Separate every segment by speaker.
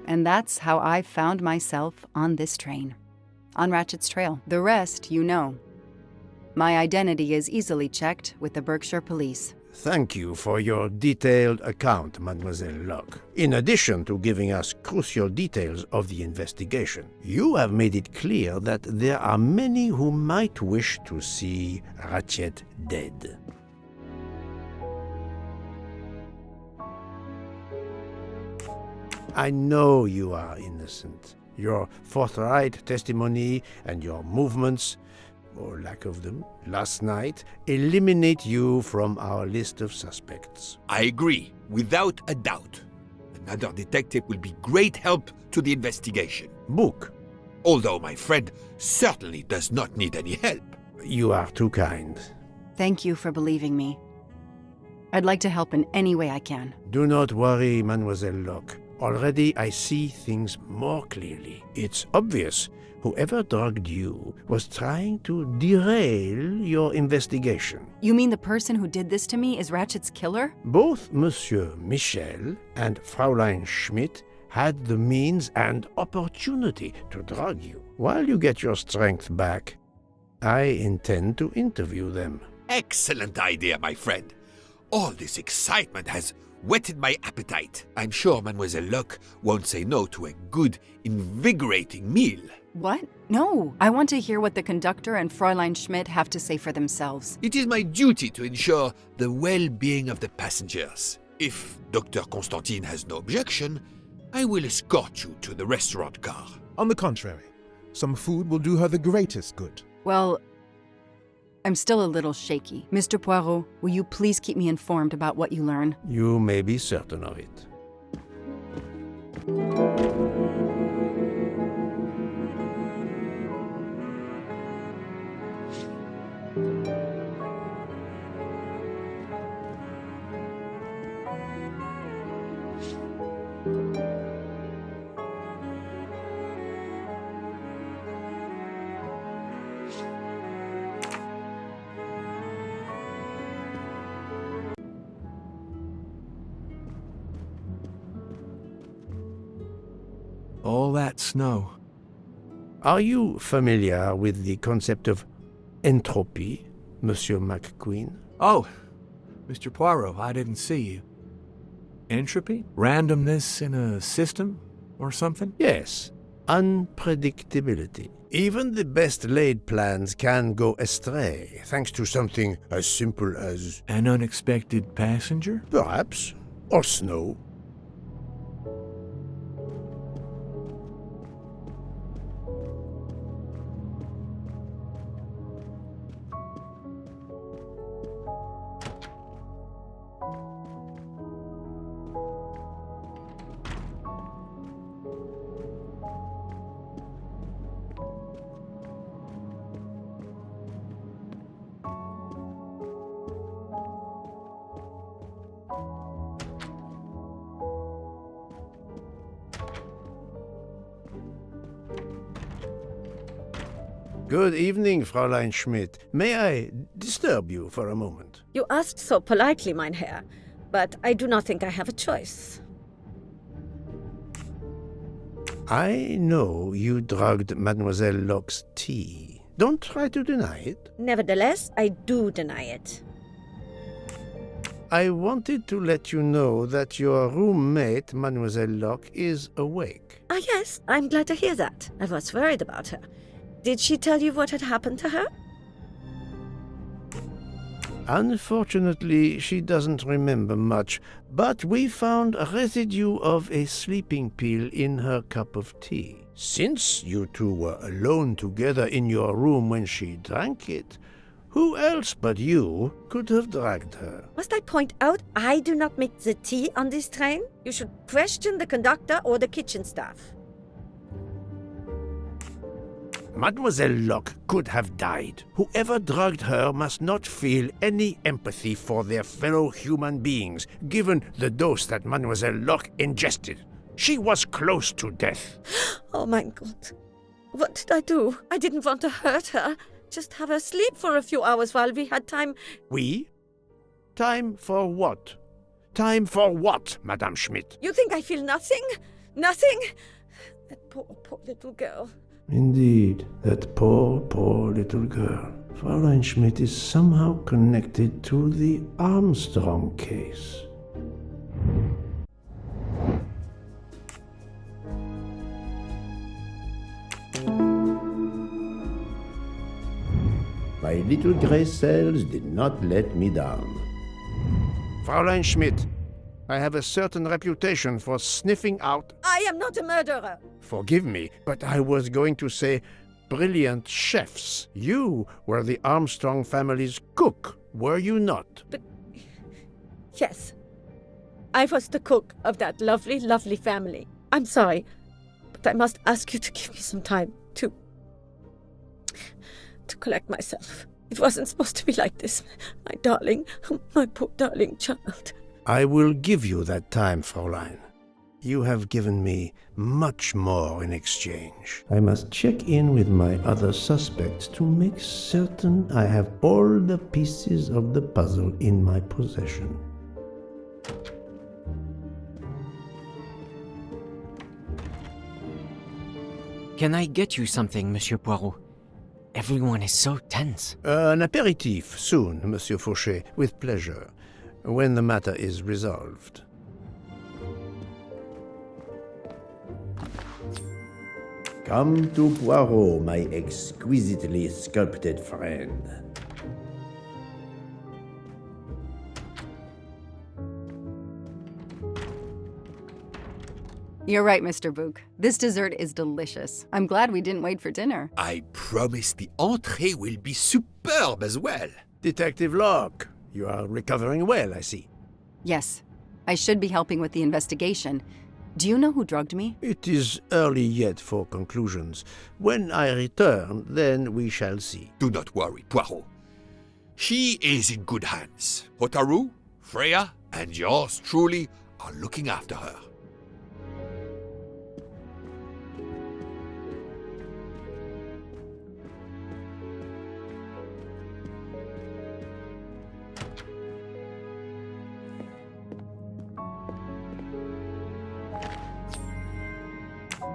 Speaker 1: And that's how I found myself on this train. On Ratchet's trail. The rest, you know. My identity is easily checked with the Berkshire Police.
Speaker 2: Thank you for your detailed account, Mademoiselle Locke. In addition to giving us crucial details of the investigation, you have made it clear that there are many who might wish to see Ratchet dead. I know you are innocent. Your forthright testimony and your movements, or lack of them, last night, eliminate you from our list of suspects.
Speaker 3: I agree, without a doubt. Another detective will be great help to the investigation.
Speaker 2: Book.
Speaker 3: Although my friend certainly does not need any help.
Speaker 2: You are too kind.
Speaker 1: Thank you for believing me. I'd like to help in any way I can.
Speaker 2: Do not worry, Mademoiselle Locke. Already I see things more clearly. It's obvious whoever drugged you was trying to derail your investigation.
Speaker 1: You mean the person who did this to me is Ratchet's killer?
Speaker 2: Both Monsieur Michel and Fräulein Schmidt had the means and opportunity to drug you. While you get your strength back, I intend to interview them.
Speaker 3: Excellent idea, my friend. All this excitement has whetted my appetite. I'm sure Mademoiselle Locke won't say no to a good, invigorating meal.
Speaker 1: What? No. I want to hear what the conductor and Fräulein Schmidt have to say for themselves.
Speaker 3: It is my duty to ensure the well-being of the passengers. If Dr. Constantine has no objection, I will escort you to the restaurant car.
Speaker 4: On the contrary, some food will do her the greatest good.
Speaker 1: Well, I'm still a little shaky. Mr. Poirot, will you please keep me informed about what you learn?
Speaker 2: You may be certain of it.
Speaker 5: All that snow.
Speaker 2: Are you familiar with the concept of entropy, Monsieur McQueen?
Speaker 5: Oh, Mr. Poirot, I didn't see you. Entropy? Randomness in a system or something?
Speaker 2: Yes, unpredictability. Even the best laid plans can go astray, thanks to something as simple as...
Speaker 5: An unexpected passenger?
Speaker 2: perhaps, or snow. Good evening, Fräulein Schmidt. May I disturb you for a moment?
Speaker 6: You asked so politely, mein Herr, but I do not think I have a choice.
Speaker 2: I know you drugged Mademoiselle Locke's tea. Don't try to deny it.
Speaker 6: Nevertheless, I do deny it.
Speaker 2: I wanted to let you know that your roommate, Mademoiselle Locke, is awake.
Speaker 6: Ah, yes, I'm glad to hear that. I was worried about her. Did she tell you what had happened to her?
Speaker 2: Unfortunately, she doesn't remember much, but we found a residue of a sleeping pill in her cup of tea. Since you two were alone together in your room when she drank it, who else but you could have drugged her?
Speaker 6: Must I point out I do not make the tea on this train? You should question the conductor or the kitchen staff.
Speaker 2: Mademoiselle Locke could have died. Whoever drugged her must not feel any empathy for their fellow human beings, given the dose that Mademoiselle Locke ingested. She was close to death.
Speaker 6: Oh my God. What did I do? I didn't want to hurt her. Just have her sleep for a few hours while we had time.
Speaker 2: We? Time for what? Time for what, Madame Schmidt?
Speaker 6: You think I feel nothing? Nothing? That poor little girl.
Speaker 2: Indeed, that poor little girl. Fräulein Schmidt is somehow connected to the Armstrong case. My little gray cells did not let me down. Fräulein Schmidt, I have a certain reputation for sniffing out...
Speaker 6: I am not a murderer.
Speaker 2: Forgive me, but I was going to say brilliant chefs. You were the Armstrong family's cook, were you not?
Speaker 6: But yes, I was the cook of that lovely, lovely family. I'm sorry, but I must ask you to give me some time to collect myself. It wasn't supposed to be like this, my darling, my poor darling child.
Speaker 2: I will give you that time, Fräulein. You have given me much more in exchange. I must check in with my other suspects to make certain I have all the pieces of the puzzle in my possession.
Speaker 7: Can I get you something, Monsieur Poirot? Everyone is so tense.
Speaker 2: An aperitif soon, Monsieur Fauchet, with pleasure, when the matter is resolved. Come to Poirot, my exquisitely sculpted friend.
Speaker 1: You're right, Mr. Book. This dessert is delicious. I'm glad we didn't wait for dinner.
Speaker 3: I promise the entree will be superb as well.
Speaker 2: Detective Locke, you are recovering well, I see.
Speaker 1: Yes, I should be helping with the investigation. Do you know who drugged me?
Speaker 2: It is early yet for conclusions. When I return, then we shall see.
Speaker 3: Do not worry, Poirot. She is in good hands. Hotaru, Freya, and yours truly are looking after her.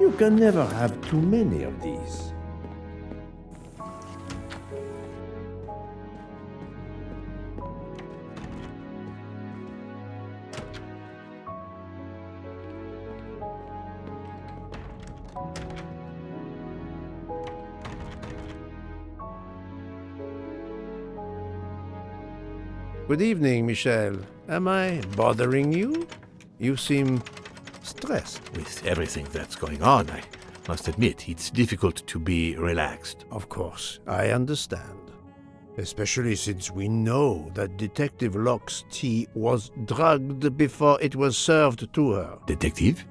Speaker 2: You can never have too many of these. Good evening, Michel. Am I bothering you? You seem stressed.
Speaker 8: With everything that's going on, I must admit it's difficult to be relaxed.
Speaker 2: Of course, I understand. Especially since we know that Detective Locke's tea was drugged before it was served to her.
Speaker 8: Detective?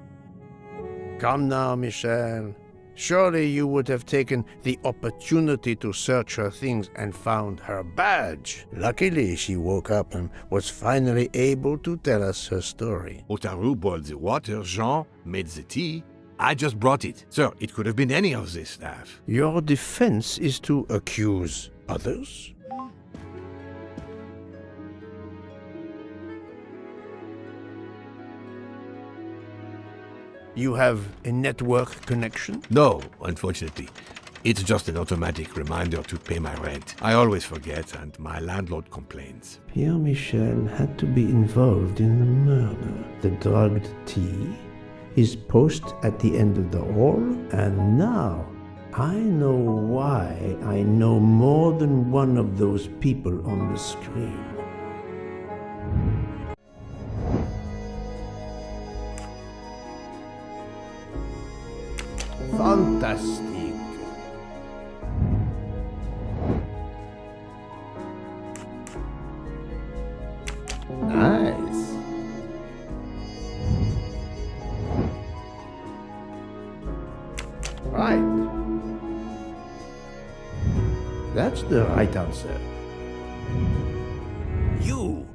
Speaker 2: Come now, Michel. Surely you would have taken the opportunity to search her things and found her badge. Luckily, she woke up and was finally able to tell us her story.
Speaker 8: Hotaru boiled the water, Jean made the tea. I just brought it. Sir, it could have been any of the staff.
Speaker 2: Your defense is to accuse others? You have a network connection?
Speaker 8: No, unfortunately. It's just an automatic reminder to pay my rent. I always forget, and my landlord complains.
Speaker 2: Pierre Michel had to be involved in the murder. The drugged tea, his post at the end of the hall, and now I know why I know more than one of those people on the screen. Fantastic. Nice. Right. That's the right answer. You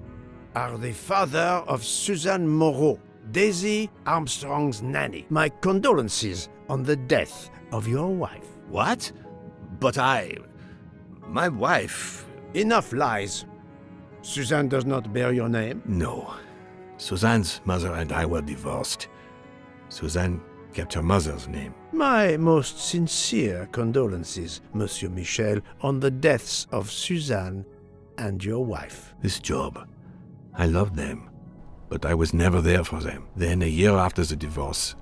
Speaker 2: are the father of Suzanne Moreau, Daisy Armstrong's nanny. My condolences on the death of your wife.
Speaker 8: What? But my wife...
Speaker 2: Enough lies. Suzanne does not bear your name?
Speaker 8: No. Suzanne's mother and I were divorced. Suzanne kept her mother's name.
Speaker 2: My most sincere condolences, Monsieur Michel, on the deaths of Suzanne and your wife.
Speaker 8: This job, I loved them, but I was never there for them. Then, a year after the divorce,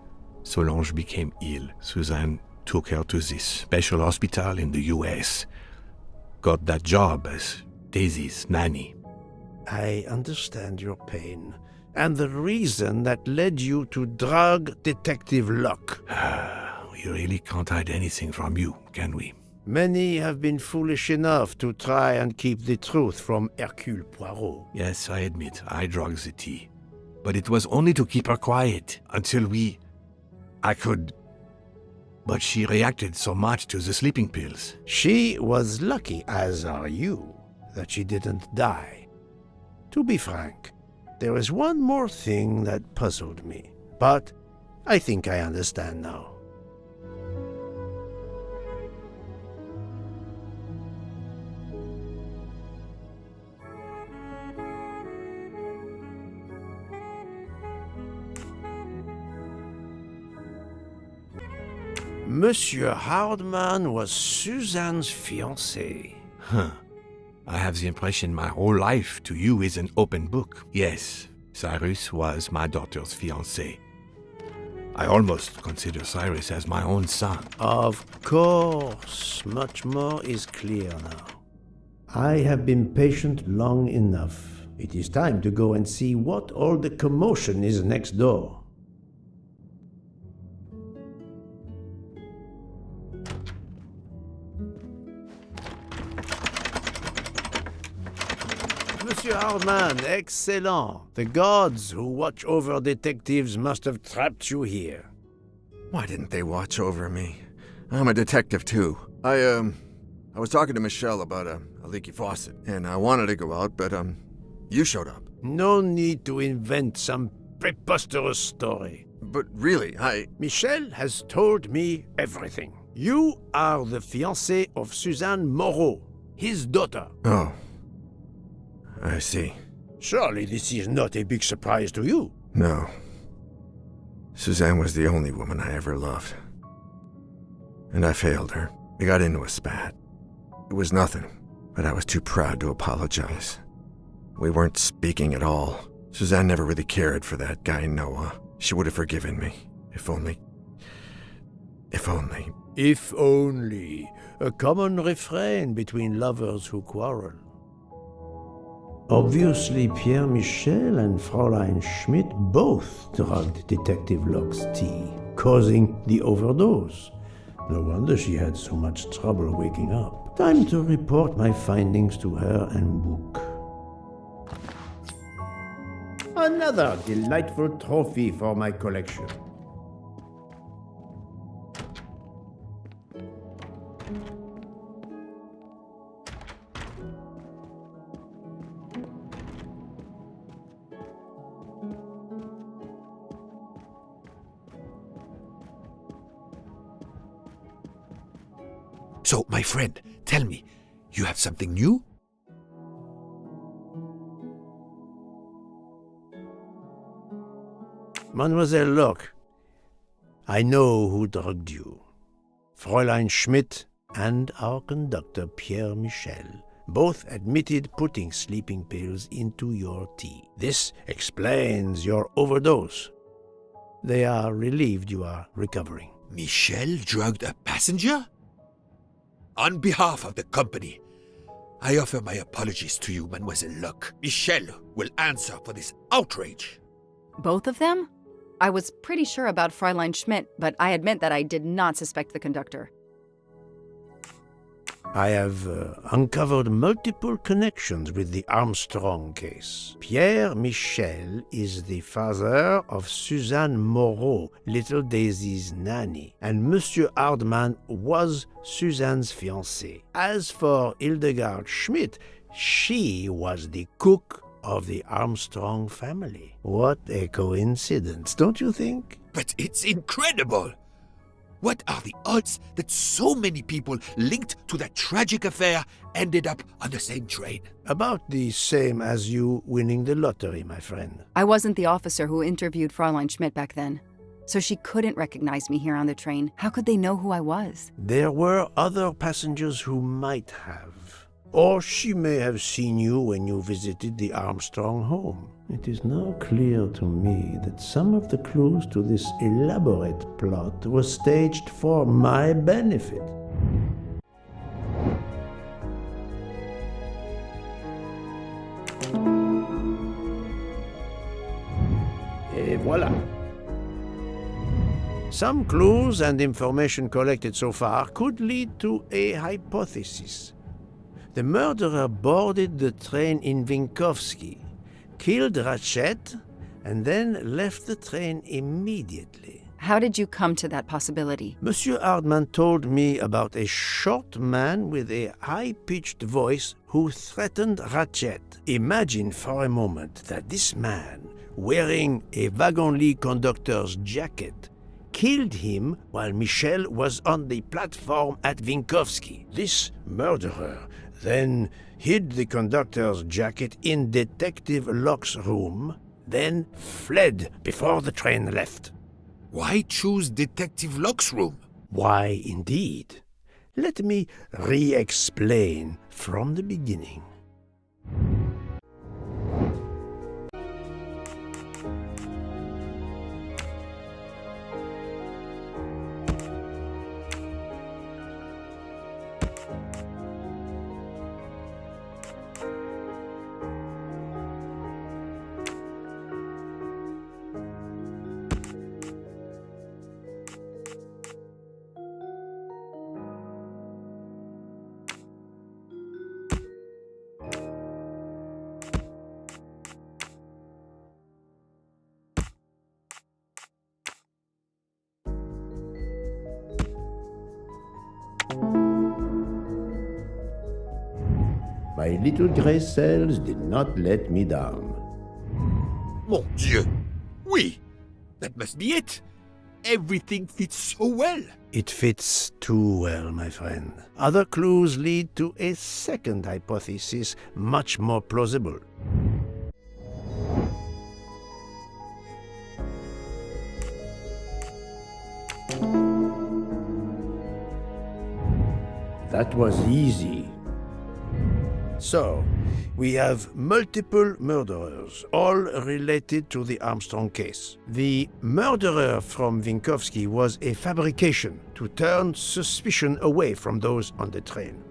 Speaker 8: Solange became ill. Suzanne took her to this special hospital in the US. Got that job as Daisy's nanny.
Speaker 2: I understand your pain, and the reason that led you to drug Detective Locke.
Speaker 8: We really can't hide anything from you, can we?
Speaker 2: Many have been foolish enough to try and keep the truth from Hercule Poirot.
Speaker 8: Yes, I admit, I drugged the tea. But it was only to keep her quiet, until I could... But she reacted so much to the sleeping pills.
Speaker 2: She was lucky, as are you, that she didn't die. To be frank, there is one more thing that puzzled me, but I think I understand now. Monsieur Hardman was Suzanne's fiancé.
Speaker 8: Huh. I have the impression my whole life to you is an open book. Yes, Cyrus was my daughter's fiancé. I almost consider Cyrus as my own son.
Speaker 2: Of course, much more is clear now. I have been patient long enough. It is time to go and see what all the commotion is next door. Monsieur Hardman, excellent. The gods who watch over detectives must have trapped you here.
Speaker 9: Why didn't they watch over me? I'm a detective too. I was talking to Michelle about a leaky faucet, and I wanted to go out, but you showed up.
Speaker 2: No need to invent some preposterous story.
Speaker 9: But really,
Speaker 2: Michel has told me everything. You are the fiancé of Suzanne Moreau, his daughter.
Speaker 9: Oh. I see.
Speaker 2: Surely this is not a big surprise to you.
Speaker 9: No. Suzanne was the only woman I ever loved. And I failed her. We got into a spat. It was nothing, but I was too proud to apologize. We weren't speaking at all. Suzanne never really cared for that guy Noah. She would have forgiven me. If only. If only.
Speaker 2: If only. A common refrain between lovers who quarrel. Obviously, Pierre Michel and Fräulein Schmidt both drugged Detective Locke's tea, causing the overdose. No wonder she had so much trouble waking up. Time to report my findings to her and book. Another delightful trophy for my collection.
Speaker 3: So, my friend, tell me, you have something new?
Speaker 2: Mademoiselle Locke, I know who drugged you. Fräulein Schmidt and our conductor Pierre Michel both admitted putting sleeping pills into your tea. This explains your overdose. They are relieved you are recovering.
Speaker 3: Michel drugged a passenger? On behalf of the company, I offer my apologies to you, Mademoiselle Locke. Michel will answer for this outrage.
Speaker 1: Both of them? I was pretty sure about Fräulein Schmidt, but I admit that I did not suspect the conductor.
Speaker 2: I have uncovered multiple connections with the Armstrong case. Pierre Michel is the father of Suzanne Moreau, little Daisy's nanny, and Monsieur Hardman was Suzanne's fiancé. As for Hildegard Schmidt, she was the cook of the Armstrong family. What a coincidence, don't you think?
Speaker 3: But it's incredible! What are the odds that so many people linked to that tragic affair ended up on the same train?
Speaker 2: About the same as you winning the lottery, my friend.
Speaker 1: I wasn't the officer who interviewed Fräulein Schmidt back then. So she couldn't recognize me here on the train. How could they know who I was?
Speaker 2: There were other passengers who might have. Or she may have seen you when you visited the Armstrong home. It is now clear to me that some of the clues to this elaborate plot were staged for my benefit. Et voilà. Some clues and information collected so far could lead to a hypothesis. The murderer boarded the train in Vinkovsky, killed Ratchet, and then left the train immediately.
Speaker 1: How did you come to that possibility?
Speaker 2: Monsieur Hardman told me about a short man with a high-pitched voice who threatened Ratchet. Imagine for a moment that this man, wearing a wagon-lit conductor's jacket, killed him while Michel was on the platform at Vinkovsky. This murderer then hid the conductor's jacket in Detective Locke's room, then fled before the train left.
Speaker 3: Why choose Detective Locke's room?
Speaker 2: Why, indeed. Let me re-explain from the beginning. My little gray cells did not let me down.
Speaker 3: Mon Dieu! Oui! That must be it! Everything fits so well!
Speaker 2: It fits too well, my friend. Other clues lead to a second hypothesis, much more plausible. That was easy. So, we have multiple murderers, all related to the Armstrong case. The murderer from Vinkovsky was a fabrication to turn suspicion away from those on the train.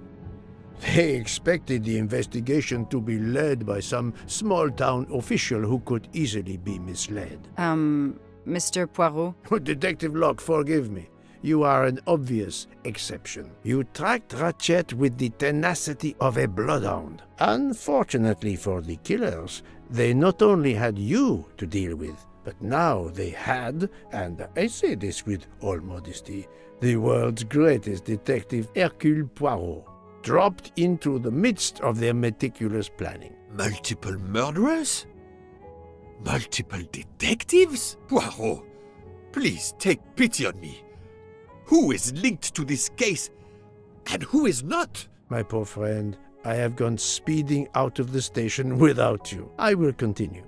Speaker 2: They expected the investigation to be led by some small-town official who could easily be misled.
Speaker 1: Mr. Poirot?
Speaker 2: Detective Locke, forgive me. You are an obvious exception. You tracked Ratchet with the tenacity of a bloodhound. Unfortunately for the killers, they not only had you to deal with, but now they had, and I say this with all modesty, the world's greatest detective, Hercule Poirot, dropped into the midst of their meticulous planning.
Speaker 3: Multiple murderers? Multiple detectives? Poirot, please take pity on me. Who is linked to this case and who is not?
Speaker 2: My poor friend, I have gone speeding out of the station without you. I will continue.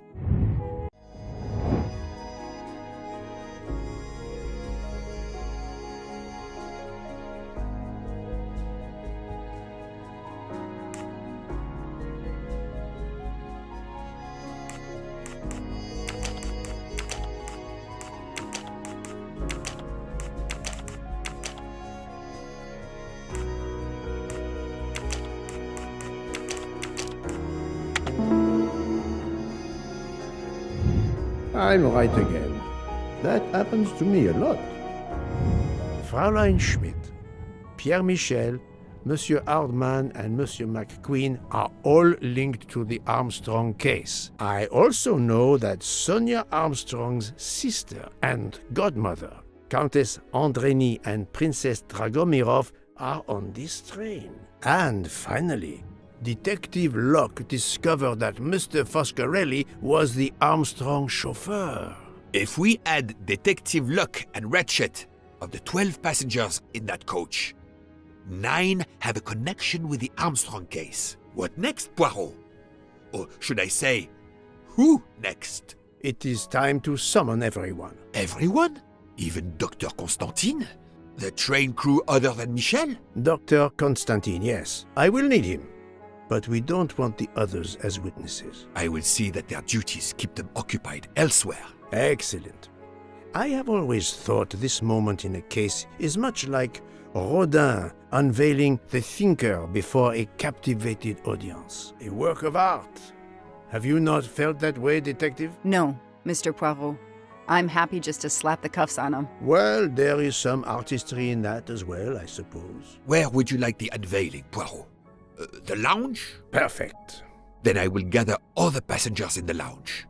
Speaker 2: I'm right again. That happens to me a lot. Fräulein Schmidt, Pierre Michel, Monsieur Hardman, and Monsieur McQueen are all linked to the Armstrong case. I also know that Sonia Armstrong's sister and godmother, Countess Andreni and Princess Dragomirov, are on this train. And finally, Detective Locke discovered that Mr. Foscarelli was the Armstrong chauffeur.
Speaker 3: If we add Detective Locke and Ratchet, of the 12 passengers in that coach, 9 have a connection with the Armstrong case. What next, Poirot? Or should I say, who next?
Speaker 2: It is time to summon everyone.
Speaker 3: Everyone? Even Dr. Constantine? The train crew other than Michel?
Speaker 2: Dr. Constantine, yes. I will need him. But we don't want the others as witnesses.
Speaker 3: I will see that their duties keep them occupied elsewhere.
Speaker 2: Excellent. I have always thought this moment in a case is much like Rodin unveiling the thinker before a captivated audience. A work of art. Have you not felt that way, Detective?
Speaker 1: No, Mr. Poirot. I'm happy just to slap the cuffs on him.
Speaker 2: Well, there is some artistry in that as well, I suppose.
Speaker 3: Where would you like the unveiling, Poirot? The lounge?
Speaker 2: Perfect.
Speaker 3: Then I will gather all the passengers in the lounge.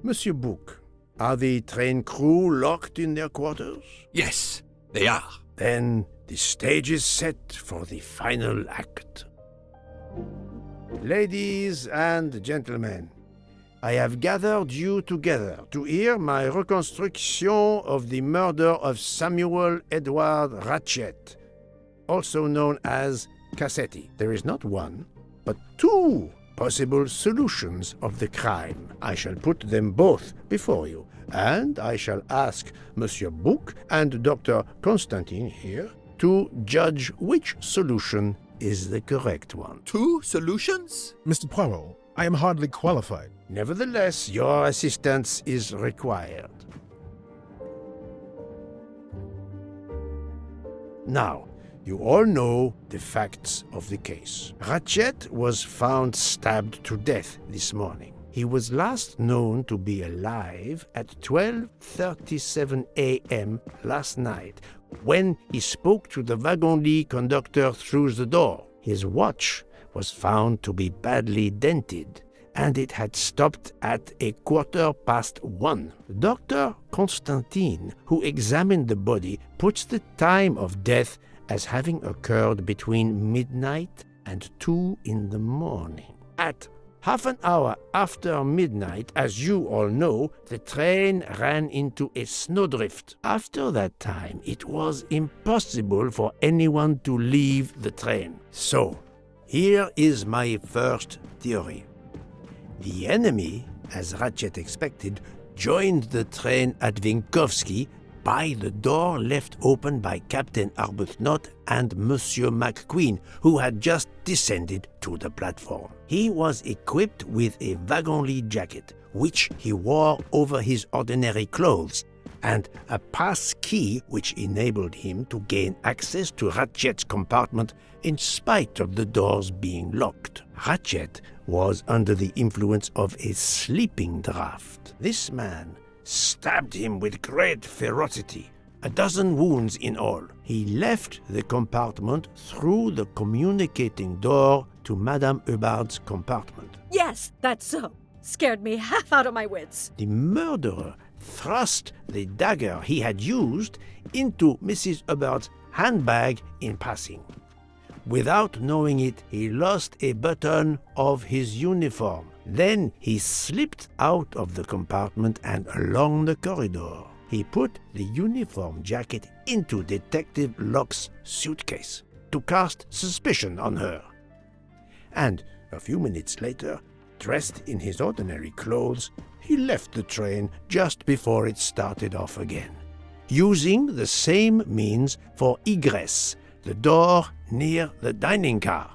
Speaker 2: Monsieur Bouc, are the train crew locked in their quarters?
Speaker 3: Yes, they are.
Speaker 2: Then the stage is set for the final act. Ladies and gentlemen, I have gathered you together to hear my reconstruction of the murder of Samuel Edward Ratchet, also known as Cassetti. There is not one, but two possible solutions of the crime. I shall put them both before you, and I shall ask Monsieur Bouc and Dr. Constantine here to judge which solution is the correct one.
Speaker 3: 2 solutions?
Speaker 4: Mr. Poirot, I am hardly qualified.
Speaker 2: Nevertheless, your assistance is required. Now, you all know the facts of the case. Ratchet was found stabbed to death this morning. He was last known to be alive at 12:37 a.m. last night, when he spoke to the wagon-lit conductor through the door. His watch was found to be badly dented, and it had stopped at 1:15. Dr. Constantine, who examined the body, puts the time of death as having occurred between midnight and 2 in the morning. At half an hour after midnight, as you all know, the train ran into a snowdrift. After that time, it was impossible for anyone to leave the train. So, here is my first theory. The enemy, as Ratchet expected, joined the train at Vinkovsky by the door left open by Captain Arbuthnot and Monsieur McQueen, who had just descended to the platform. He was equipped with a wagon-lit jacket, which he wore over his ordinary clothes, and a pass key which enabled him to gain access to Ratchet's compartment in spite of the doors being locked. Ratchet was under the influence of a sleeping draught. This man stabbed him with great ferocity, 12 wounds in all. He left the compartment through the communicating door to Madame Hubbard's compartment.
Speaker 6: Yes, that's so. Scared me half out of my wits.
Speaker 2: The murderer thrust the dagger he had used into Mrs. Hubbard's handbag in passing. Without knowing it, he lost a button of his uniform. Then he slipped out of the compartment and along the corridor. He put the uniform jacket into Detective Locke's suitcase to cast suspicion on her. And a few minutes later, dressed in his ordinary clothes, he left the train just before it started off again, using the same means for egress, the door near the dining car.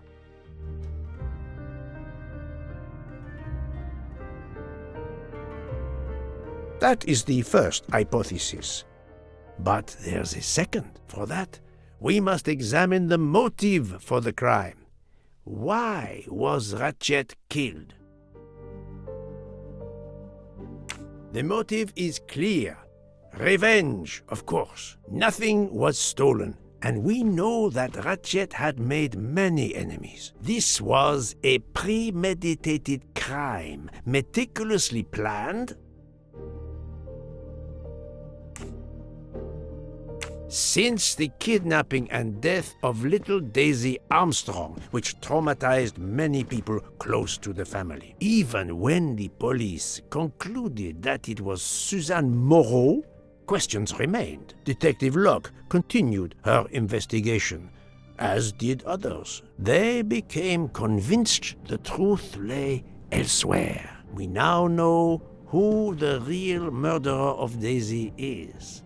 Speaker 2: That is the first hypothesis. But there's a second. For that, we must examine the motive for the crime. Why was Ratchet killed? The motive is clear. Revenge, of course. Nothing was stolen, and we know that Ratchet had made many enemies. This was a premeditated crime, meticulously planned. Since the kidnapping and death of little Daisy Armstrong, which traumatized many people close to the family. Even when the police concluded that it was Suzanne Moreau, questions remained. Detective Locke continued her investigation, as did others. They became convinced the truth lay elsewhere. We now know who the real murderer of Daisy is.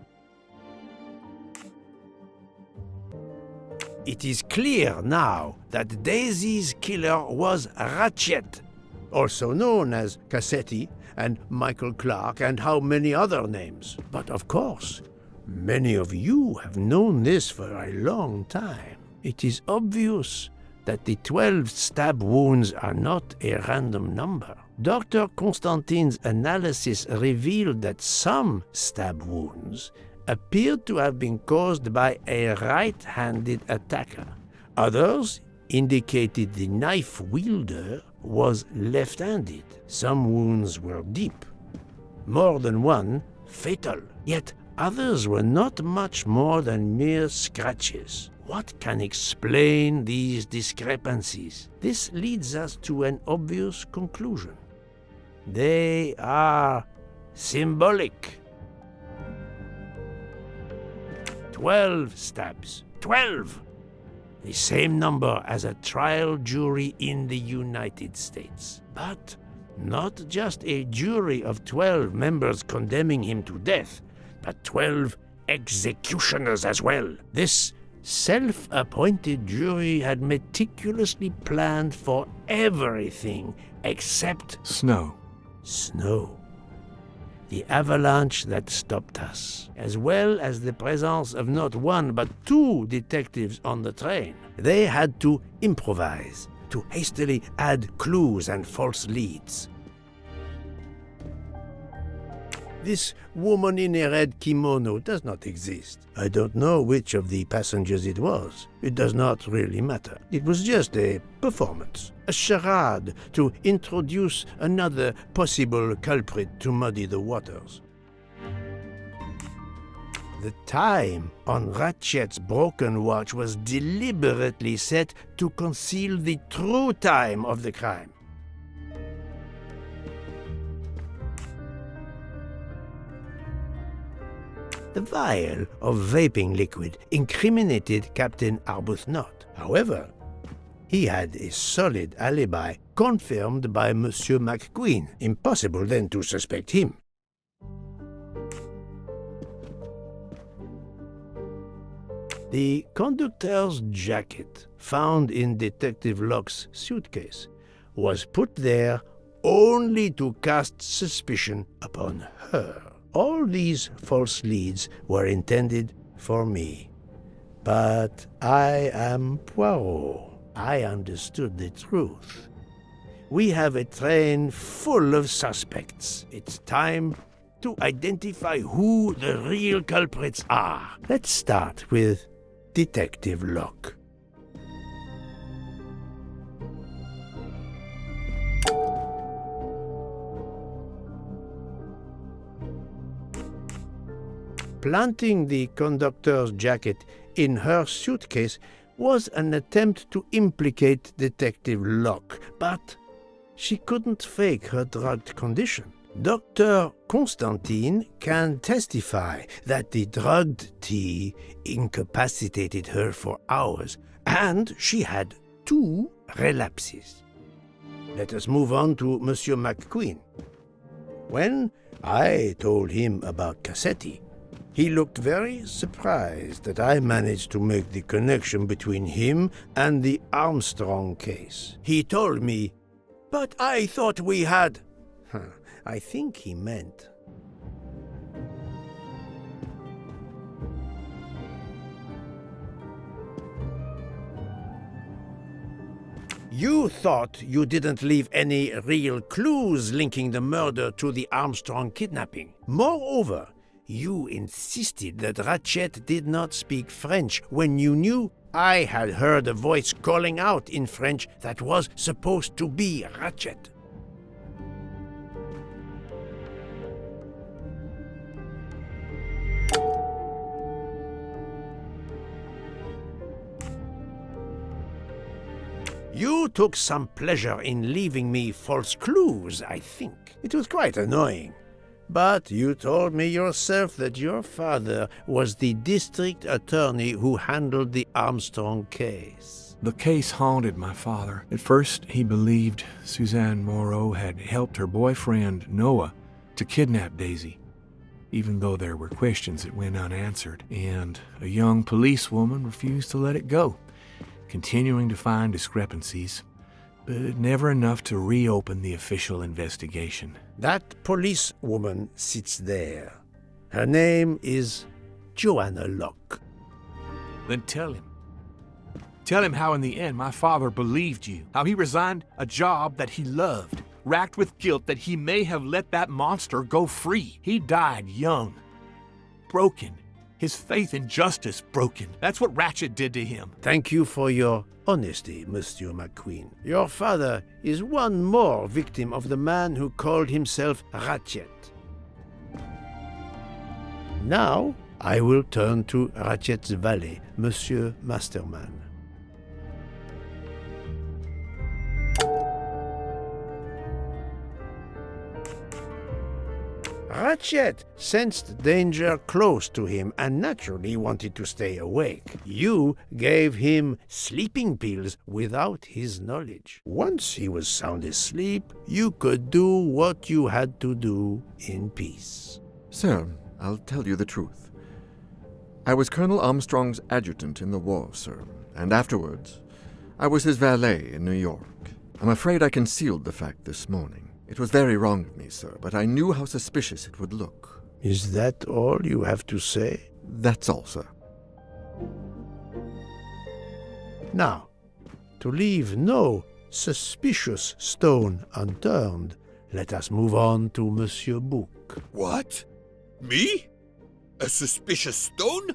Speaker 2: It is clear now that Daisy's killer was Ratchet, also known as Cassetti and Michael Clark and how many other names. But of course, many of you have known this for a long time. It is obvious that the 12 stab wounds are not a random number. Dr. Constantine's analysis revealed that some stab wounds appeared to have been caused by a right-handed attacker. Others indicated the knife wielder was left-handed. Some wounds were deep, more than one fatal, yet others were not much more than mere scratches. What can explain these discrepancies? This leads us to an obvious conclusion. They are symbolic. 12 stabs. 12! The same number as a trial jury in the United States. But not just a jury of 12 members condemning him to death, but 12 executioners as well. This self-appointed jury had meticulously planned for everything except
Speaker 5: Snow.
Speaker 2: snow. The avalanche that stopped us, as well as the presence of not one but two detectives on the train. They had to improvise, to hastily add clues and false leads. This woman in a red kimono does not exist. I don't know which of the passengers it was. It does not really matter. It was just a performance, a charade to introduce another possible culprit to muddy the waters. The time on Ratchet's broken watch was deliberately set to conceal the true time of the crime. The vial of vaping liquid incriminated Captain Arbuthnot. However, he had a solid alibi confirmed by Monsieur McQueen. Impossible then to suspect him. The conductor's jacket found in Detective Locke's suitcase was put there only to cast suspicion upon her. All these false leads were intended for me. But I am Poirot. I understood the truth. We have a train full of suspects. It's time to identify who the real culprits are. Let's start with Detective Locke. Planting the conductor's jacket in her suitcase was an attempt to implicate Detective Locke, but she couldn't fake her drugged condition. Dr. Constantine can testify that the drugged tea incapacitated her for hours, and she had 2 relapses. Let us move on to Monsieur McQueen. When I told him about Cassetti, he looked very surprised that I managed to make the connection between him and the Armstrong case. He told me, "But I thought we had..." I think he meant, You thought you didn't leave any real clues linking the murder to the Armstrong kidnapping. Moreover, you insisted that Ratchet did not speak French when you knew I had heard a voice calling out in French that was supposed to be Ratchet. You took some pleasure in leaving me false clues, I think. It was quite annoying. But you told me yourself that your father was the district attorney who handled the Armstrong case.
Speaker 5: The case haunted my father. At first, he believed Suzanne Moreau had helped her boyfriend, Noah, to kidnap Daisy, even though there were questions that went unanswered, and a young policewoman refused to let it go, continuing to find discrepancies, but never enough to reopen the official investigation.
Speaker 2: That policewoman sits there. Her name is Joanna Locke.
Speaker 5: Then tell him. Tell him how in the end my father believed you, how he resigned a job that he loved, racked with guilt that he may have let that monster go free. He died young, broken, his faith in justice broken. That's what Ratchet did to him.
Speaker 2: Thank you for your honesty, Monsieur McQueen. Your father is one more victim of the man who called himself Ratchet. Now, I will turn to Ratchet's valet, Monsieur Masterman. Ratchet sensed danger close to him and naturally wanted to stay awake. You gave him sleeping pills without his knowledge. Once he was sound asleep, you could do what you had to do in peace.
Speaker 9: Sir, I'll tell you the truth. I was Colonel Armstrong's adjutant in the war, sir, and afterwards, I was his valet in New York. I'm afraid I concealed the fact this morning. It was very wrong of me, sir, but I knew how suspicious it would look.
Speaker 2: Is that all you have to say?
Speaker 9: That's all, sir.
Speaker 2: Now, to leave no suspicious stone unturned, let us move on to Monsieur Book.
Speaker 3: What? Me? A suspicious stone?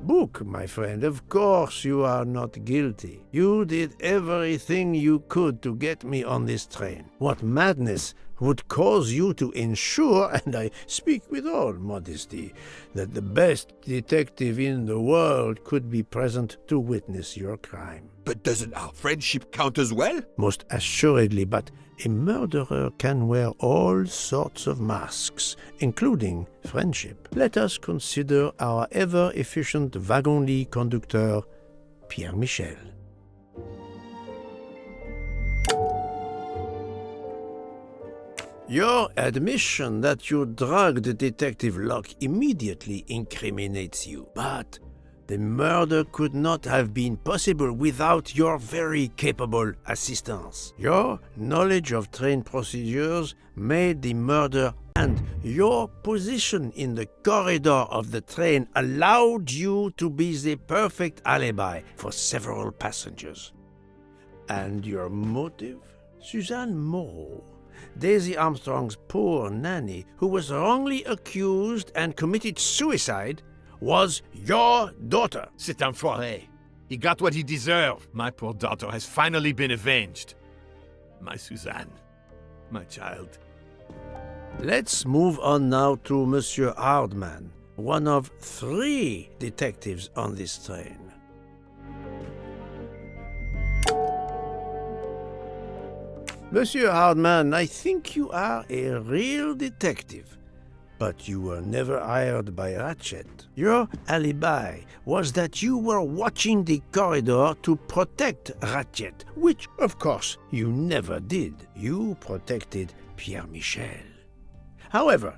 Speaker 2: Book, my friend, of course you are not guilty. You did everything you could to get me on this train. What madness would cause you to ensure, and I speak with all modesty, that the best detective in the world could be present to witness your crime?
Speaker 3: But doesn't our friendship count as well?
Speaker 2: Most assuredly, but a murderer can wear all sorts of masks, including friendship. Let us consider our ever-efficient wagon-lit conductor, Pierre Michel. Your admission that you drugged Detective Locke immediately incriminates you, but the murder could not have been possible without your very capable assistance. Your knowledge of train procedures made the murder, and your position in the corridor of the train allowed you to be the perfect alibi for several passengers. And your motive? Suzanne Moreau, Daisy Armstrong's poor nanny, who was wrongly accused and committed suicide, was your daughter.
Speaker 5: C'est un foiré. He got what he deserved. My poor daughter has finally been avenged. My Suzanne. My child.
Speaker 2: Let's move on now to Monsieur Hardman, one of 3 detectives on this train. Monsieur Hardman, I think you are a real detective, but you were never hired by Ratchet. Your alibi was that you were watching the corridor to protect Ratchet, which, of course, you never did. You protected Pierre Michel. However,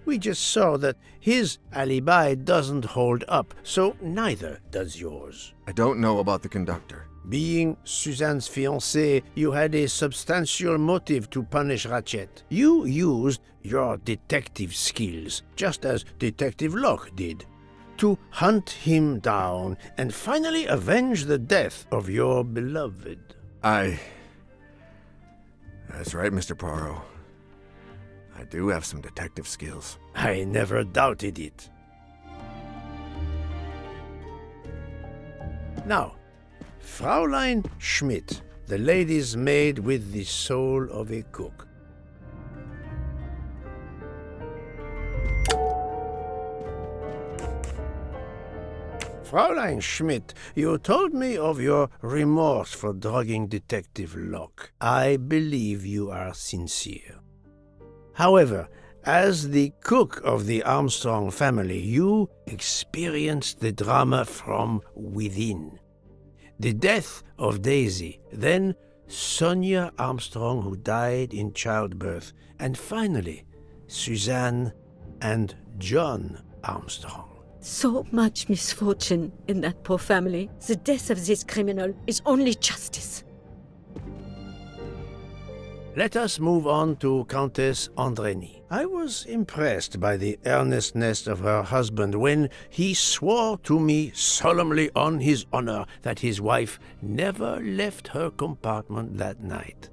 Speaker 2: we just saw that his alibi doesn't hold up, so neither does yours.
Speaker 9: I don't know about the conductor.
Speaker 2: Being Suzanne's fiancé, you had a substantial motive to punish Ratchet. You used your detective skills, just as Detective Locke did, to hunt him down and finally avenge the death of your beloved.
Speaker 9: That's right, Mr. Poirot. I do have some detective skills.
Speaker 2: I never doubted it. Now, Fraulein Schmidt, the lady's maid with the soul of a cook. Fraulein Schmidt, you told me of your remorse for drugging Detective Locke. I believe you are sincere. However, as the cook of the Armstrong family, you experienced the drama from within. The death of Daisy, then Sonia Armstrong, who died in childbirth, and finally Suzanne and John Armstrong.
Speaker 6: So much misfortune in that poor family. The death of this criminal is only justice.
Speaker 2: Let us move on to Countess Andreny. I was impressed by the earnestness of her husband when he swore to me solemnly on his honor that his wife never left her compartment that night.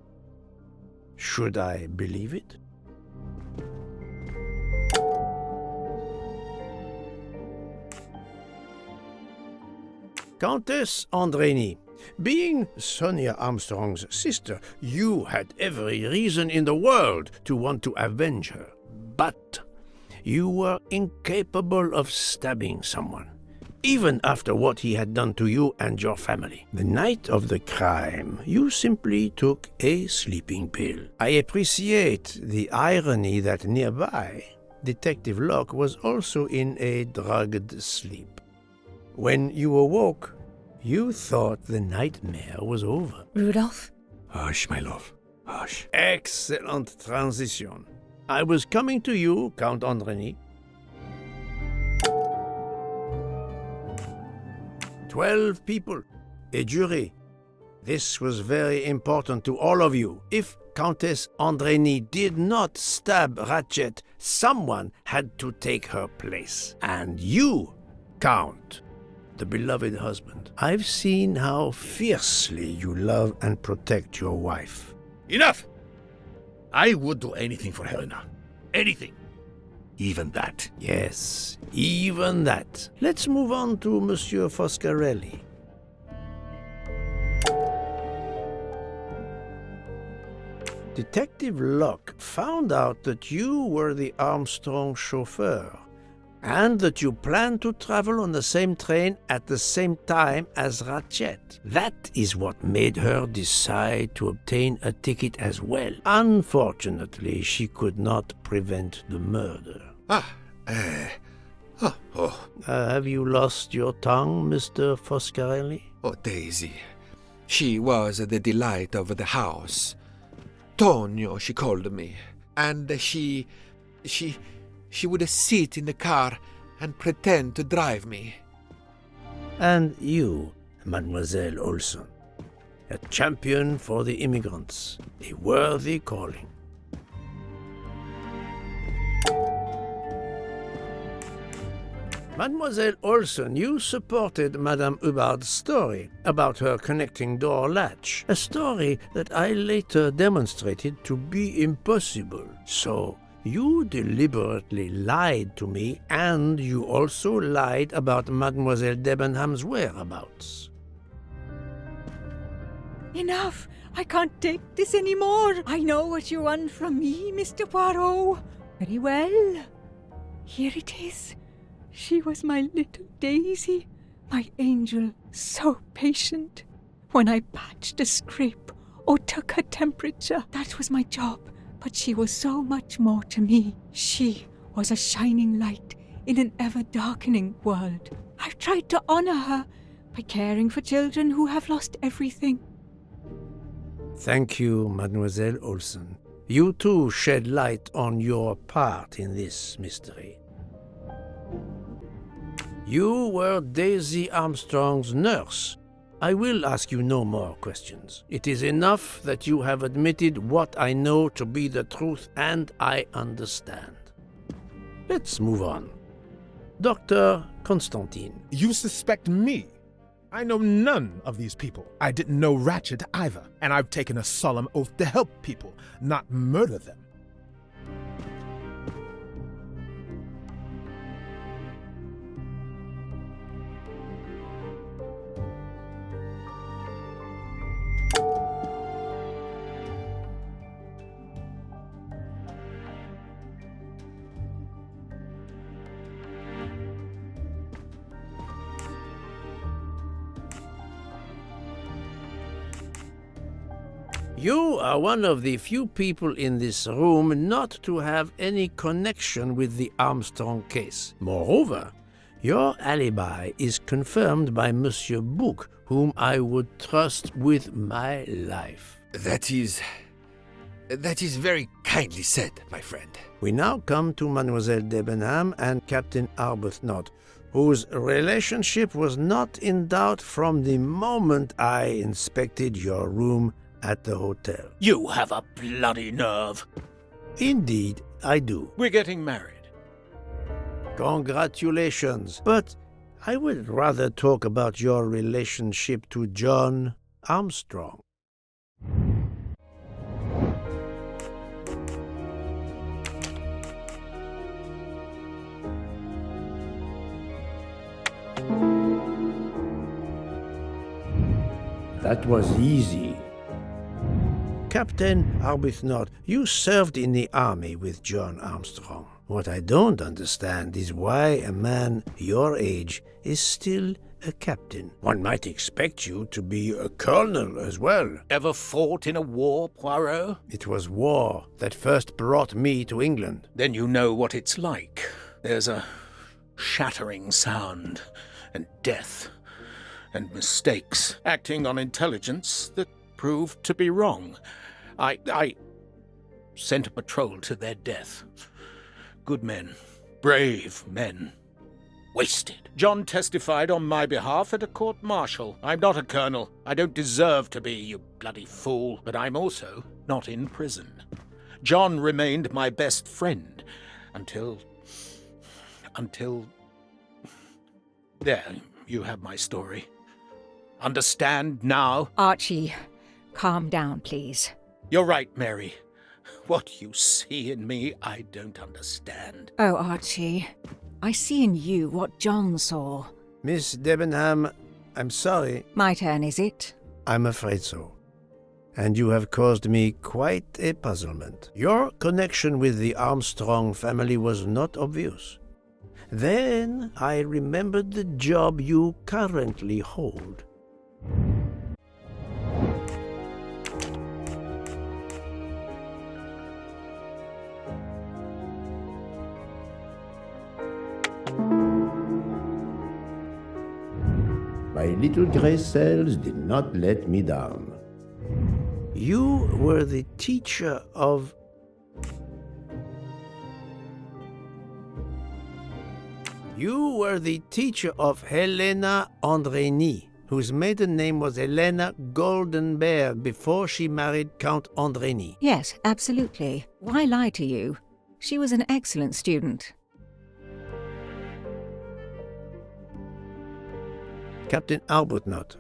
Speaker 2: Should I believe it? Countess Andreny, being Sonia Armstrong's sister, you had every reason in the world to want to avenge her. But you were incapable of stabbing someone, even after what he had done to you and your family. The night of the crime, you simply took a sleeping pill. I appreciate the irony that nearby, Detective Locke was also in a drugged sleep. When you awoke, you thought the nightmare was over.
Speaker 6: Rudolph?
Speaker 8: Hush, my love. Hush.
Speaker 2: Excellent transition. I was coming to you, Count Andreny. 12 people, a jury. This was very important to all of you. If Countess Andreny did not stab Ratchet, someone had to take her place. And you, Count, the beloved husband. I've seen how fiercely you love and protect your wife.
Speaker 8: Enough! I would do anything for Helena. Anything. Even that.
Speaker 2: Yes, even that. Let's move on to Monsieur Foscarelli. Detective Locke found out that you were the Armstrong chauffeur, and that you planned to travel on the same train at the same time as Ratchet. That is what made her decide to obtain a ticket as well. Unfortunately, she could not prevent the murder. Have you lost your tongue, Mr. Foscarelli?
Speaker 3: Oh, Daisy. She was the delight of the house. Tonio, she called me. And she would sit in the car and pretend to drive me.
Speaker 2: And you, Mademoiselle Olson, a champion for the immigrants, a worthy calling. Mademoiselle Olson, you supported Madame Hubbard's story about her connecting door latch, a story that I later demonstrated to be impossible. So, you deliberately lied to me, and you also lied about Mademoiselle Debenham's whereabouts.
Speaker 10: Enough! I can't take this anymore! I know what you want from me, Mr. Poirot. Very well. Here it is. She was my little Daisy, my angel, so patient. When I patched a scrape or took her temperature, that was my job. But she was so much more to me. She was a shining light in an ever-darkening world. I've tried to honor her by caring for children who have lost everything.
Speaker 2: Thank you, Mademoiselle Olson. You too shed light on your part in this mystery. You were Daisy Armstrong's nurse, I will ask you no more questions. It is enough that you have admitted what I know to be the truth, and I understand. Let's move on. Dr. Constantine.
Speaker 4: You suspect me? I know none of these people. I didn't know Ratchet either, and I've taken a solemn oath to help people, not murder them.
Speaker 2: You are one of the few people in this room not to have any connection with the Armstrong case. Moreover, your alibi is confirmed by Monsieur Bouc, whom I would trust with my life.
Speaker 3: That is very kindly said, my friend.
Speaker 2: We now come to Mademoiselle Debenham and Captain Arbuthnot, whose relationship was not in doubt from the moment I inspected your room at the hotel.
Speaker 11: You have a bloody nerve.
Speaker 2: Indeed, I do.
Speaker 11: We're getting married.
Speaker 2: Congratulations. But I would rather talk about your relationship to John Armstrong. That was easy. Captain Arbuthnot, you served in the army with John Armstrong. What I don't understand is why a man your age is still a captain. One might expect you to be a colonel as well.
Speaker 11: Ever fought in a war, Poirot?
Speaker 2: It was war that first brought me to England.
Speaker 11: Then you know what it's like. There's a shattering sound, and death, and mistakes, acting on intelligence that proved to be wrong. I sent a patrol to their death. Good men, brave men, wasted. John testified on my behalf at a court-martial. I'm not a colonel. I don't deserve to be, you bloody fool. But I'm also not in prison. John remained my best friend until... There, you have my story. Understand now?
Speaker 10: Archie, calm down, please.
Speaker 11: You're right, Mary. What you see in me, I don't understand.
Speaker 10: Oh, Archie, I see in you what John saw.
Speaker 2: Miss Debenham, I'm sorry.
Speaker 10: My turn, is it?
Speaker 2: I'm afraid so. And you have caused me quite a puzzlement. Your connection with the Armstrong family was not obvious. Then I remembered the job you currently hold. My little grey cells did not let me down. You were the teacher of... You were the teacher of Helena Andrény, whose maiden name was Helena Goldenberg before she married Count Andrény.
Speaker 10: Yes, absolutely. Why lie to you? She was an excellent student.
Speaker 2: Captain Arbuthnot.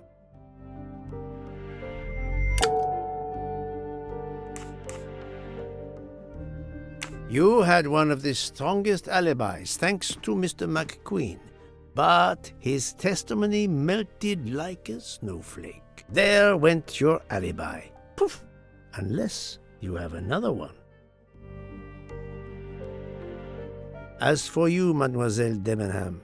Speaker 2: You had one of the strongest alibis, thanks to Mr. McQueen, but his testimony melted like a snowflake. There went your alibi. Poof! Unless you have another one. As for you, Mademoiselle Debenham,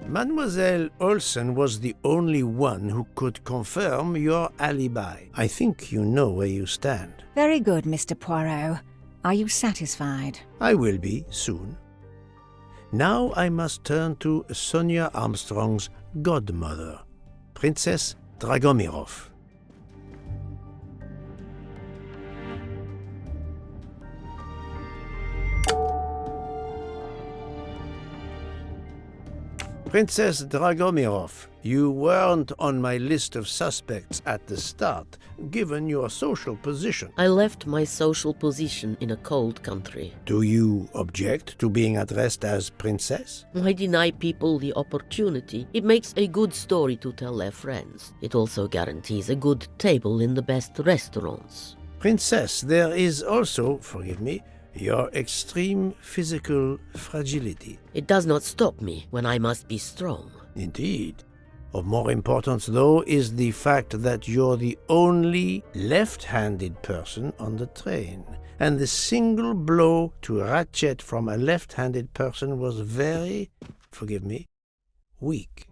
Speaker 2: Mademoiselle Olsen was the only one who could confirm your alibi. I think you know where you stand.
Speaker 10: Very good, Mr. Poirot. Are you satisfied?
Speaker 2: I will be, soon. Now I must turn to Sonia Armstrong's godmother, Princess Dragomirov. Princess Dragomirov, you weren't on my list of suspects at the start, given your social position.
Speaker 12: I left my social position in a cold country.
Speaker 2: Do you object to being addressed as Princess?
Speaker 12: I deny people the opportunity. It makes a good story to tell their friends. It also guarantees a good table in the best restaurants.
Speaker 2: Princess, there is also, forgive me, your extreme physical fragility.
Speaker 12: It does not stop me when I must be strong.
Speaker 2: Indeed. Of more importance, though, is the fact that you're the only left-handed person on the train, and the single blow to Ratchet from a left-handed person was very, forgive me, weak.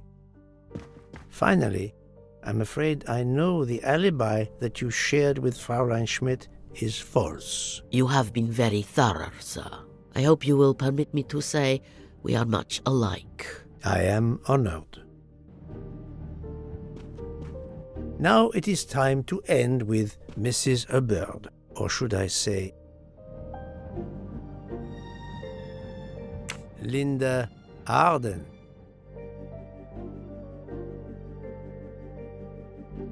Speaker 2: Finally, I'm afraid I know the alibi that you shared with Fraulein Schmidt is false.
Speaker 12: You have been very thorough, sir. I hope you will permit me to say we are much alike.
Speaker 2: I am honored. Now it is time to end with Mrs. Hubbard, or should I say, Linda Arden.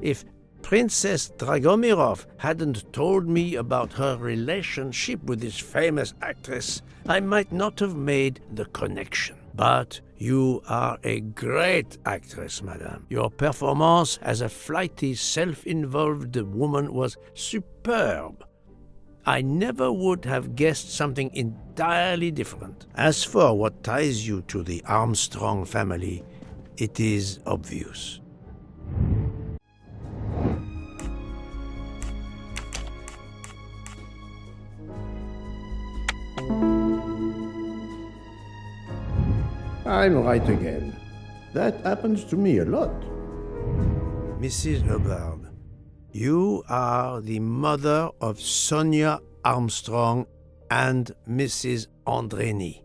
Speaker 2: If Princess Dragomirov hadn't told me about her relationship with this famous actress, I might not have made the connection. But you are a great actress, madame. Your performance as a flighty, self-involved woman was superb. I never would have guessed something entirely different. As for what ties you to the Armstrong family, it is obvious. I'm right again. That happens to me a lot. Mrs. Hubbard, you are the mother of Sonia Armstrong and Mrs. Andreni.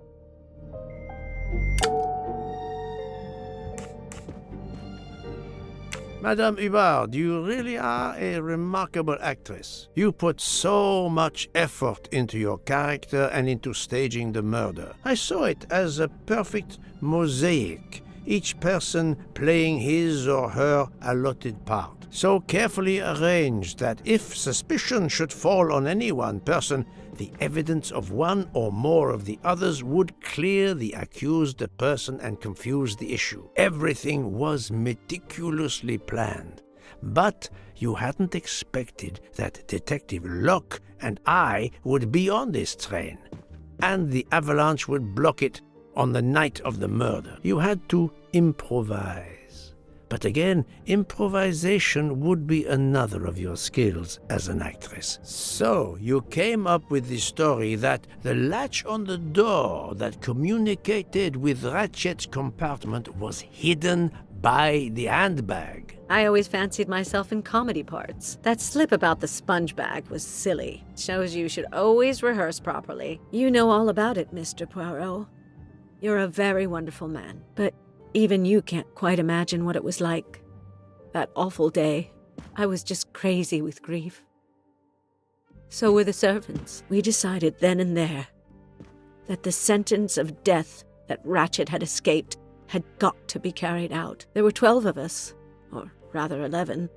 Speaker 2: Madame Hubbard, you really are a remarkable actress. You put so much effort into your character and into staging the murder. I saw it as a perfect mosaic, each person playing his or her allotted part, so carefully arranged that if suspicion should fall on any one person, the evidence of one or more of the others would clear the accused person and confuse the issue. Everything was meticulously planned. But you hadn't expected that Detective Locke and I would be on this train, and the avalanche would block it on the night of the murder. You had to improvise. But again, improvisation would be another of your skills as an actress. So you came up with the story that the latch on the door that communicated with Ratchet's compartment was hidden by the handbag.
Speaker 6: I always fancied myself in comedy parts. That slip about the sponge bag was silly. Shows you should always rehearse properly. You know all about it, Mr. Poirot. You're a very wonderful man, but even you can't quite imagine what it was like. That awful day, I was just crazy with grief. So were the servants. We decided then and there that the sentence of death that Ratchet had escaped had got to be carried out. There were 12 of us, or rather 11.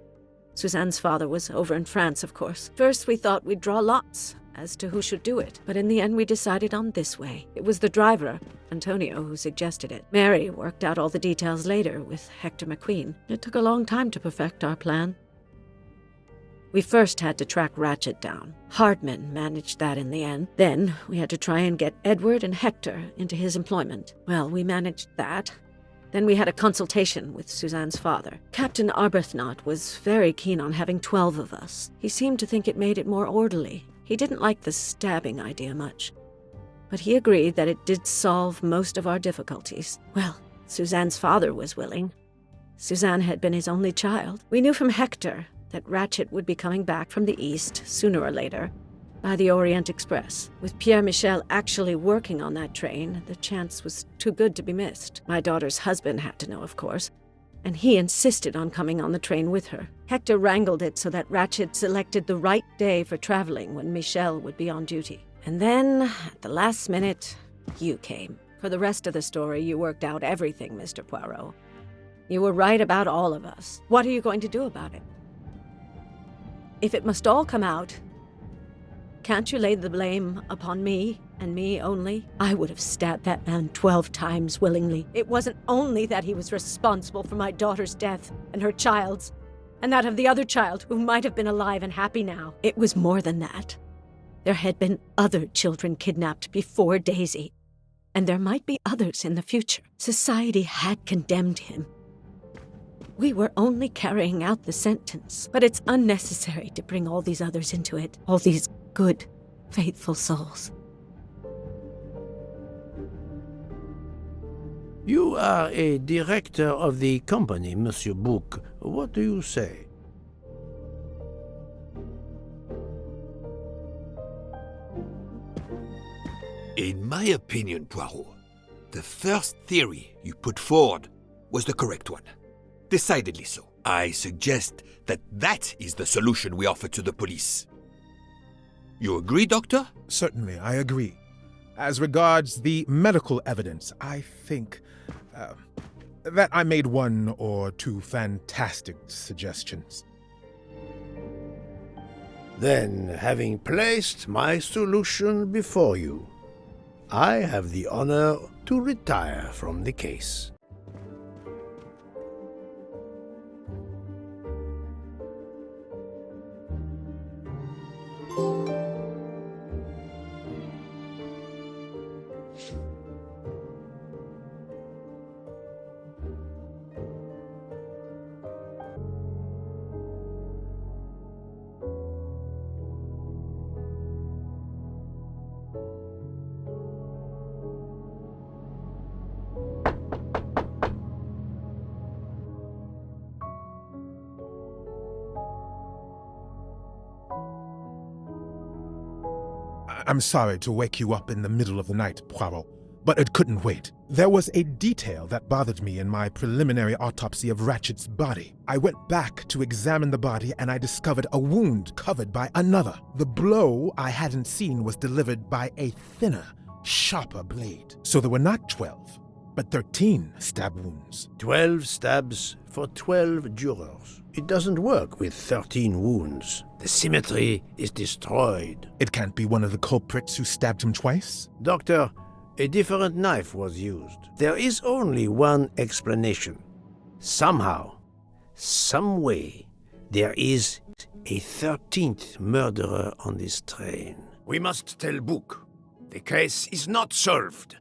Speaker 6: Suzanne's father was over in France, of course. First we thought we'd draw lots as to who should do it, but in the end we decided on this way. It was the driver, Antonio, who suggested it. Mary worked out all the details later with Hector McQueen. It took a long time to perfect our plan. We first had to track Ratchet down. Hardman managed that in the end. Then we had to try and get Edward and Hector into his employment. Well, we managed that. Then we had a consultation with Suzanne's father. Captain Arbuthnot was very keen on having 12 of us. He seemed to think it made it more orderly. He didn't like the stabbing idea much, but he agreed that it did solve most of our difficulties. Well, Suzanne's father was willing. Suzanne had been his only child. We knew from Hector that Ratchet would be coming back from the east sooner or later by the Orient Express. With Pierre Michel actually working on that train, the chance was too good to be missed. My daughter's husband had to know, of course, and he insisted on coming on the train with her. Hector wrangled it so that Ratchet selected the right day for traveling when Michel would be on duty. And then, at the last minute, you came. For the rest of the story, you worked out everything, Mr. Poirot. You were right about all of us. What are you going to do about it? If it must all come out, can't you lay the blame upon me and me only? I would have stabbed that man 12 times willingly. It wasn't only that he was responsible for my daughter's death and her child's, and that of the other child who might have been alive and happy now. It was more than that. There had been other children kidnapped before Daisy, and there might be others in the future. Society had condemned him. We were only carrying out the sentence, but it's unnecessary to bring all these others into it, all these good, faithful souls.
Speaker 2: You are a director of the company, Monsieur Bouc. What do you say?
Speaker 3: In my opinion, Poirot, the first theory you put forward was the correct one. Decidedly so. I suggest that is the solution we offer to the police. You agree, Doctor?
Speaker 4: Certainly, I agree. As regards the medical evidence, I think that I made one or two fantastic suggestions.
Speaker 2: Then, having placed my solution before you, I have the honor to retire from the case.
Speaker 4: I'm sorry to wake you up in the middle of the night, Poirot, but it couldn't wait. There was a detail that bothered me in my preliminary autopsy of Ratchet's body. I went back to examine the body and I discovered a wound covered by another. The blow I hadn't seen was delivered by a thinner, sharper blade. So there were not 12, but 13 stab wounds.
Speaker 2: 12 stabs for 12 jurors. It doesn't work with 13 wounds. The symmetry is destroyed.
Speaker 4: It can't be one of the culprits who stabbed him twice?
Speaker 2: Doctor, a different knife was used. There is only one explanation. Somehow, some way, there is a 13th murderer on this train. We must tell Bouc. The case is not solved.